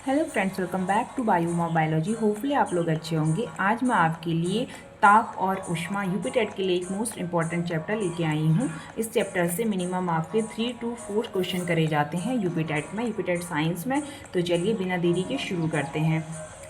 Hello friends, welcome back to biology. Hopefully आप लोग अच्छे होंगे। आज मैं आपके लिए ताप और ऊष्मा यूपी टेट के लिए एक मोस्ट इंपॉर्टेंट चैप्टर लेके आई हूँ। इस चैप्टर से मिनिमम आपके 3 to 4 क्वेश्चन करे जाते हैं यूपी टेट साइंस में। तो चलिए बिना देरी के शुरू करते हैं।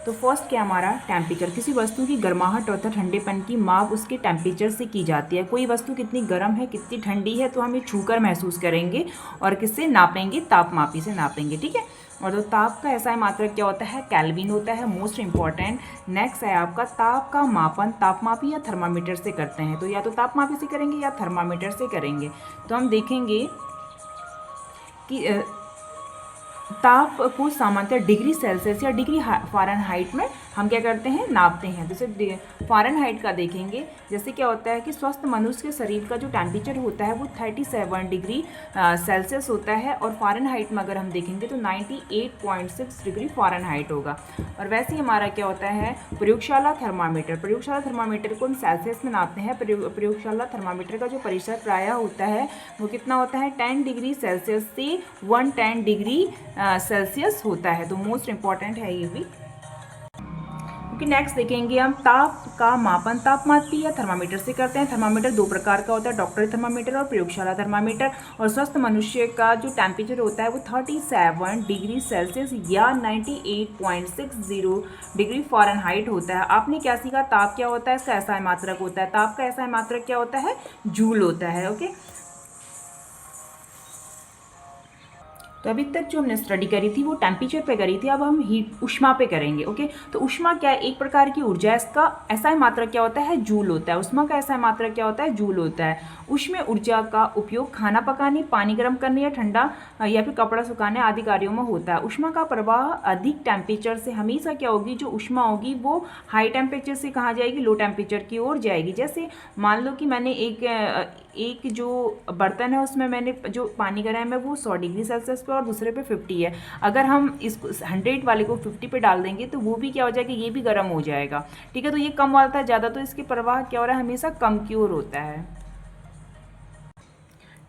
तो फर्स्ट क्या हमारा टेम्परेचर। किसी वस्तु की गर्माहट और ठंडेपन की माप उसके टेम्परेचर से की जाती है। कोई वस्तु कितनी गर्म है कितनी ठंडी है तो हम ये छूकर महसूस करेंगे और किससे नापेंगे, तापमापी से नापेंगे। ठीक है। और तो ताप का ऐसा मात्रक क्या होता है, केल्विन होता है, मोस्ट इंपॉर्टेंट। नेक्स्ट है आपका ताप का मापन तापमापी या थर्मामीटर से करते हैं। तो या तो तापमापी से करेंगे या थर्मामीटर से करेंगे। तो हम देखेंगे कि ताप को सामान्यतः डिग्री सेल्सियस या डिग्री फ़ारेनहाइट में हम क्या करते हैं, नापते हैं। जैसे फ़ारेनहाइट का देखेंगे, जैसे क्या होता है कि स्वस्थ मनुष्य के शरीर का जो टेम्परेचर होता है वो 37 डिग्री सेल्सियस होता है। और फ़ारेनहाइट में अगर हम देखेंगे तो 98.6 डिग्री फ़ारेनहाइट होगा। और वैसे ही हमारा क्या होता है प्रयोगशाला थर्मामीटर को हम सेल्सियस में नापते हैं। प्रयोगशाला थर्मामीटर का जो परिसर प्रायः होता है वो कितना होता है, 10 डिग्री सेल्सियस से 110 डिग्री सेल्सियस होता है। तो मोस्ट इंपॉर्टेंट है ये भी। क्योंकि नेक्स्ट देखेंगे हम ताप का मापन तापमापी या थर्मामीटर से करते हैं। थर्मामीटर दो प्रकार का होता है, डॉक्टरी थर्मामीटर और प्रयोगशाला थर्मामीटर। और स्वस्थ मनुष्य का जो टेम्परेचर होता है वो 37 डिग्री सेल्सियस या 98.60 डिग्री फ़ारेनहाइट होता है। आपने क्या सीखा, ताप क्या होता है, इसका ऐसा मात्रक होता है। ताप का ऐसा मात्रक क्या होता है, जूल होता है। ओके। तो अभी तक जो हमने स्टडी करी थी वो टेम्परेचर पे करी थी, अब हम हीट ऊष्मा पे करेंगे। ओके। तो ऊष्मा क्या है, एक प्रकार की ऊर्जा है। इसका ऐसा मात्रक क्या होता है, जूल होता है। ऊष्मा का ऐसा मात्रक क्या होता है, जूल होता है। ऊष्मीय ऊर्जा का उपयोग खाना पकाने, पानी गर्म करने या ठंडा या फिर कपड़ा सुखाने आदि कार्यों में होता है। ऊष्मा का प्रवाह अधिक टेम्परेचर से हमेशा क्या होगी, जो ऊष्मा होगी वो हाई टेम्परेचर से कहाँ जाएगी, लो टेम्परेचर की ओर जाएगी। जैसे मान लो कि मैंने एक जो बर्तन है उसमें मैंने जो पानी गरम है वो 100 डिग्री सेल्सियस पे और दूसरे पे 50 है। अगर हम इसको 100 वाले को 50 पे डाल देंगे तो वो भी क्या हो जाएगा, ये भी गर्म हो जाएगा। ठीक है। तो ये कम वाला था ज़्यादा, तो इसके प्रवाह क्या हो रहा है, हमेशा कम की ओर होता है।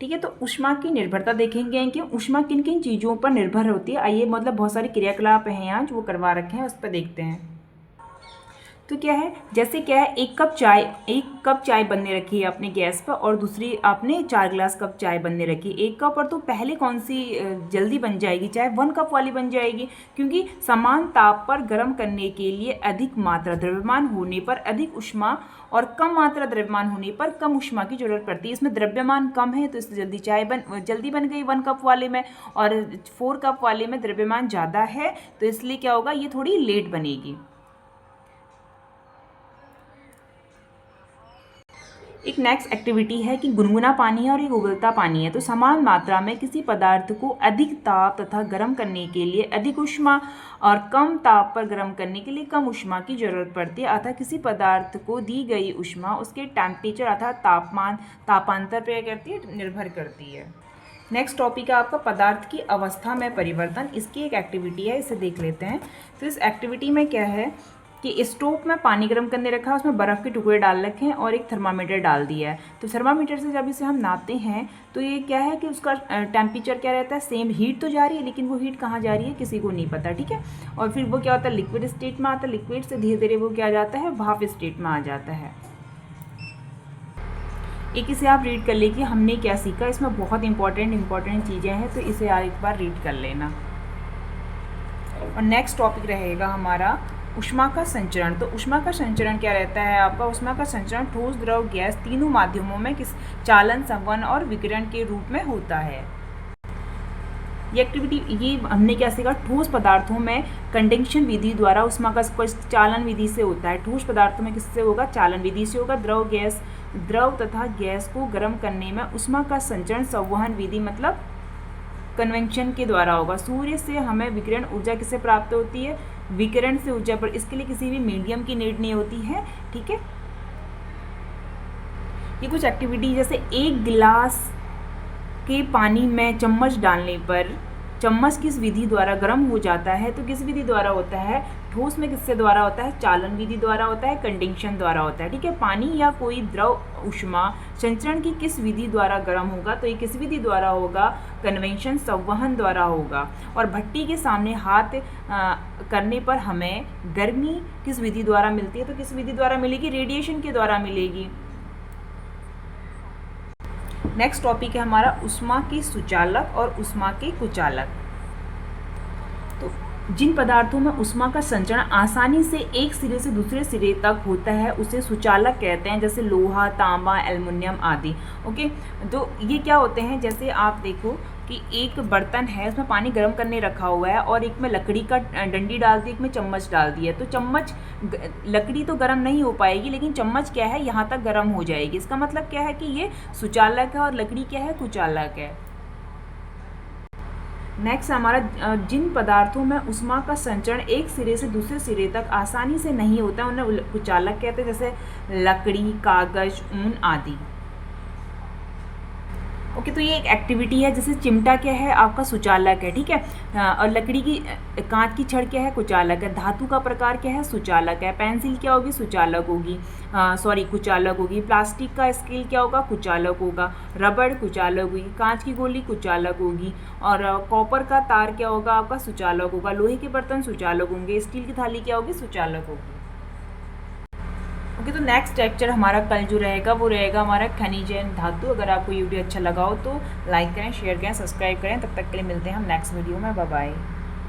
ठीक है। तो ऊष्मा की निर्भरता देखेंगे कि ऊष्मा किन किन चीज़ों पर निर्भर होती है। आइए, मतलब बहुत सारे क्रियाकलाप हैं यहाँ जो करवा रखे हैं, उस पर देखते हैं। तो क्या है, जैसे क्या है, एक कप चाय बनने रखी है अपने गैस पर और दूसरी आपने 4 गिलास कप चाय बनने रखी। एक कप पर तो पहले कौन सी जल्दी बन जाएगी, चाय 1 कप वाली बन जाएगी। क्योंकि समान ताप पर गर्म करने के लिए अधिक मात्रा द्रव्यमान होने पर अधिक ऊष्मा और कम मात्रा द्रव्यमान होने पर कम ऊष्मा की जरूरत पड़ती है। इसमें द्रव्यमान कम है तो इससे जल्दी बन गई 1 कप वाले में, और 4 कप वाले में द्रव्यमान ज़्यादा है तो इसलिए क्या होगा, ये थोड़ी लेट बनेगी। एक नेक्स्ट एक्टिविटी है कि गुनगुना पानी है और एक उबलता पानी है। तो समान मात्रा में किसी पदार्थ को अधिक ताप तथा गर्म करने के लिए अधिक ऊष्मा और कम ताप पर गर्म करने के लिए कम ऊष्मा की जरूरत पड़ती है। अतः किसी पदार्थ को दी गई ऊष्मा उसके टेम्परेचर अर्थात तापांतर पर करती है, निर्भर करती है। नेक्स्ट टॉपिक है आपका पदार्थ की अवस्था में परिवर्तन। इसकी एक एक्टिविटी है, इसे देख लेते हैं। तो इस एक्टिविटी में क्या है कि स्टोव में पानी गर्म करने रखा है, उसमें बर्फ़ के टुकड़े डाल रखे हैं और एक थर्मामीटर डाल दिया है। तो थर्मामीटर से जब इसे हम नापते हैं तो ये क्या है कि उसका टेम्परेचर क्या रहता है, सेम हीट तो जा रही है लेकिन वो हीट कहाँ जा रही है किसी को नहीं पता। ठीक है। और फिर वो क्या होता है, लिक्विड स्टेट में आता है, लिक्विड से धीरे धीरे वो क्या आ जाता है, भाप स्टेट में आ जाता है। एक इसे आप रीड कर लीजिए, हमने क्या सीखा। इसमें बहुत इंपॉर्टेंट चीज़ें हैं तो इसे आप एक बार रीड कर लेना। और नेक्स्ट टॉपिक रहेगा हमारा ऊष्मा का संचरण। तो ऊष्मा का संचरण क्या रहता है आपका, ऊष्मा का संचरण ठोस, द्रव, गैस तीनों माध्यमों में किस चालन, संवहन और विकिरण के रूप में होता है। ये एक्टिविटी, ये हमने क्या सीखा, ठोस पदार्थों में कंडेंशन विधि द्वारा ऊष्मा का चालन विधि से होता है। ठोस पदार्थों में किससे होगा, चालन विधि से होगा। द्रव तथा गैस को गर्म करने में ऊष्मा का संचरण संवहन विधि मतलब कन्वेंशन के द्वारा होगा। सूर्य से हमें विकिरण ऊर्जा किससे प्राप्त होती है, विकिरण से ऊर्जा पर। इसके लिए किसी भी मीडियम की नीड नहीं होती है। ठीक है। ये कुछ एक्टिविटी, जैसे 1 गिलास के पानी में चम्मच डालने पर चम्मच किस विधि द्वारा गर्म हो जाता है, तो किस विधि द्वारा होता है, ठोस में किससे द्वारा होता है, चालन विधि द्वारा होता है, कंडेंशन द्वारा होता है। ठीक है, पानी या कोई द्रव ऊष्मा संचरण की किस विधि द्वारा गर्म होगा, तो ये किस विधि द्वारा होगा, कन्वेंशन संवहन द्वारा होगा। और भट्टी के सामने हाथ करने पर हमें गर्मी किस विधि द्वारा मिलती है, तो किस विधि द्वारा मिलेगी, रेडिएशन के द्वारा मिलेगी। नेक्स्ट टॉपिक है हमारा ऊष्मा के सुचालक और ऊष्मा के कुचालक। तो जिन पदार्थों में ऊष्मा का संचरण आसानी से एक सिरे से दूसरे सिरे तक होता है उसे सुचालक कहते हैं, जैसे लोहा, तांबा, एल्युमिनियम आदि। ओके, तो ये क्या होते हैं, जैसे आप देखो कि एक बर्तन है, उसमें पानी गर्म करने रखा हुआ है और एक में लकड़ी का डंडी डाल दी, एक में चम्मच डाल दी है, तो चम्मच लकड़ी तो गर्म नहीं हो पाएगी, लेकिन चम्मच क्या है, यहाँ तक गर्म हो जाएगी। इसका मतलब क्या है कि ये सुचालक है और लकड़ी क्या है, कुचालक है। नेक्स्ट हमारा जिन पदार्थों में ऊष्मा का संचरण एक सिरे से दूसरे सिरे तक आसानी से नहीं होता है उन्हें कुचालक कहते हैं, जैसे लकड़ी, कागज, ऊन आदि। ओके, तो ये एक एक्टिविटी है। जैसे चिमटा क्या है, आपका सुचालक है, ठीक है, और लकड़ी की कांच की छड़ क्या है, कुचालक है। धातु का प्रकार क्या है, सुचालक है। पेंसिल क्या होगी, सुचालक होगी, कुचालक होगी। प्लास्टिक का स्केल क्या होगा, कुचालक होगा। रबड़ कुचालक होगी। कांच की गोली कुचालक होगी। और कॉपर का तार क्या होगा, आपका सुचालक होगा। लोहे के बर्तन सुचालक होंगे। स्टील की थाली क्या होगी, सुचालक होगी। ओके, तो नेक्स्ट लेक्चर हमारा कल जो रहेगा वो रहेगा हमारा खनिज एवं धातु। अगर आपको ये वीडियो अच्छा लगा हो तो लाइक करें, शेयर करें, सब्सक्राइब करें। तब तक के लिए मिलते हैं हम नेक्स्ट वीडियो में। Bye bye.